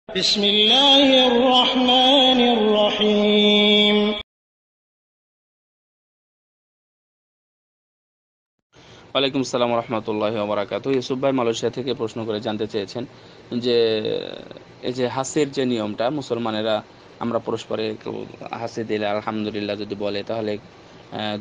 بسم الله الرحمن الرحيم ওয়ালাইকুম আসসালাম রহমতুল্লাহি ওয়া বারাকাতুহু। ইউসুফ ভাই মালয়েশিয়া থেকে প্রশ্ন করে জানতে চেয়েছেন যে এই যে হাসির যে নিয়মটা মুসলমানেরা আমরা পরস্পরে কেউ হাসি দিলে আলহামদুলিল্লাহ যদি বলে তাহলে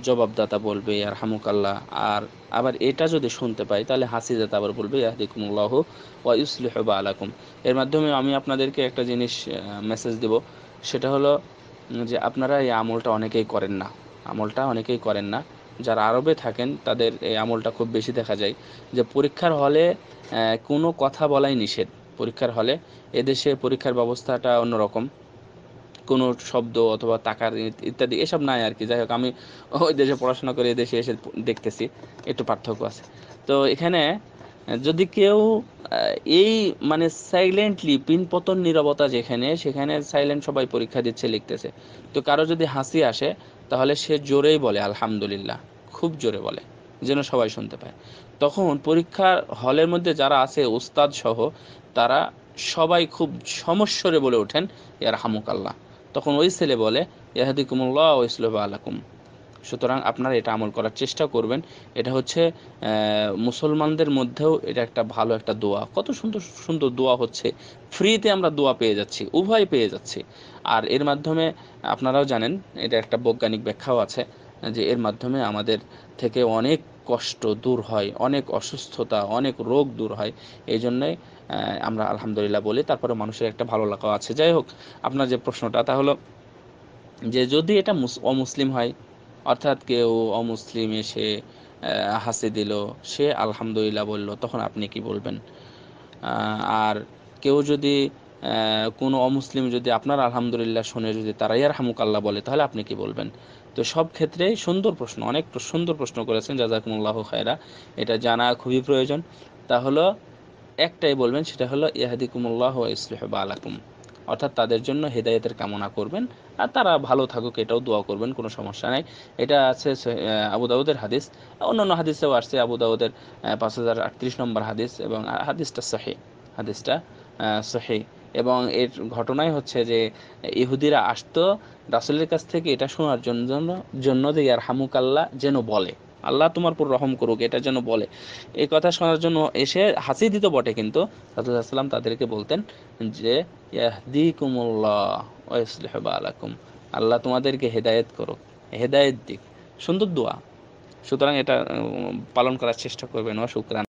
জবাবদাতা বলবে ইয়ারহামুকাল্লাহ, আর আবার এটা যদি শুনতে পাই তাহলে হাসিদাতা আবার বলবে ইয়াহদিকুমুল্লাহু ওয়া ইউসলিহু বালাকুম। এর মাধ্যমে আমি আপনাদেরকে একটা জিনিস মেসেজ দেব, সেটা হলো যে আপনারা এই আমলটা অনেকেই করেন না। আমলটা অনেকেই করেন না যারা আরবে থাকেন তাদের এই আমলটা খুব বেশি দেখা যায় যে পরীক্ষার হলে কোনো কথা বলাই নিষেধ। পরীক্ষার হলে এদেশে পরীক্ষার ব্যবস্থাটা অন্যরকম, কোনো শব্দ অথবা তাকার ইত্যাদি এসব নাই আর কি। যাই হোক, আমি ওই দেশে পড়াশোনা করে এদেশে এসে দেখতেছি একটু পার্থক্য আছে। তো এখানে যদি কেউ এই মানে সাইলেন্টলি পিনপতন নীরবতা যেখানে সেখানে সাইলেন্ট সবাই পরীক্ষা দিচ্ছে লিখতেছে, তো কারো যদি হাসি আসে তাহলে সে জোরেই বলে আলহামদুলিল্লাহ, খুব জোরে বলে যেন সবাই শুনতে পায়। তখন পরীক্ষার হলের মধ্যে যারা আছে উস্তাদ সহ তারা সবাই খুব সমস্বরে বলে ওঠেন ইয়ারহামুকাল্লাহ। তখন ওই ছেলে বলে ইয়াহদিকুমুল্লাহ ওয়া ইউসলিহু আলাকুম। সুতরাং আপনারা এটা আমল করার চেষ্টা করবেন। এটা হচ্ছে মুসলমানদের মধ্যেও এটা একটা ভালো একটা দোয়া। কত সুন্দর সুন্দর দোয়া হচ্ছে, ফ্রিতে আমরা দোয়া পেয়ে যাচ্ছি, উভয় পেয়ে যাচ্ছি। আর এর মাধ্যমে আপনারাও জানেন এটা একটা বৈজ্ঞানিক ব্যাখ্যাও আছে যে এর মাধ্যমে আমাদের থেকে অনেক কষ্ট দূর হয়, অনেক অসুস্থতা, অনেক রোগ দূর হয়। এই জন্যই আমরা আলহামদুলিল্লাহ বলি। তারপরে মানুষের একটা ভালো লাগাও আছে। যাই হোক, আপনার যে প্রশ্নটা তা হলো যে যদি এটা অমুসলিম হয়, অর্থাৎ কেউ অমুসলিম এসে হাসি দিল, সে আলহামদুলিল্লাহ বলল, তখন আপনি কি বলবেন? আর কেউ যদি কোনো অমুসলিম যদি আপনার আলহামদুলিল্লাহ শুনে যদি তারা ইয়ারহামুকাল্লাহ বলে তাহলে আপনি কি বলবেন? তো সব ক্ষেত্রেই সুন্দর প্রশ্ন, অনেক সুন্দর প্রশ্ন করেছেন, জাযাকুমুল্লাহু খায়রা। এটা জানা খুবই প্রয়োজন। তা হলো একটাই বলবেন, সেটা হলো ইয়াহদিকুমুল্লাহ ওয়া ইউসলিহু বালাকুম, অর্থাৎ তাদের জন্য হেদায়েতের কামনা করবেন আর তারা ভালো থাকুক এটাও দোয়া করবেন, কোনো সমস্যা নাই। এটা আছে আবু দাউদের হাদিস, অন্যান্য হাদিসেও আসছে। আবু দাউদের 5038 নম্বর হাদিস, এবং হাদিসটা সহিহ। হাদিসটা সহিহ। এবং এর ঘটনাই হচ্ছে যে ইহুদিরা আসতো রাসূলের কাছ থেকে এটা শোনার জন্য যে ইয়ারহামুকাল্লাহ যেন বলে, আল্লাহ তোমার উপর রহম করুক, এটা যেন বলে। এই কথা শোনার জন্য এসে হাসি দিত বটে, কিন্তু রাসূলুল্লাহ সাল্লাল্লাহু আলাইহি ওয়াসাল্লাম তাদেরকে বলতেন যে ইয়াহদিকুমুল্লাহ ওয়া ইউসলিহু বালাকুম, আল্লাহ তোমাদেরকে হেদায়েত করুক, হেদায়েত দিক। সুন্দর দোয়া। সুতরাং এটা পালন করার চেষ্টা করবেন। ওয়া শুকরান।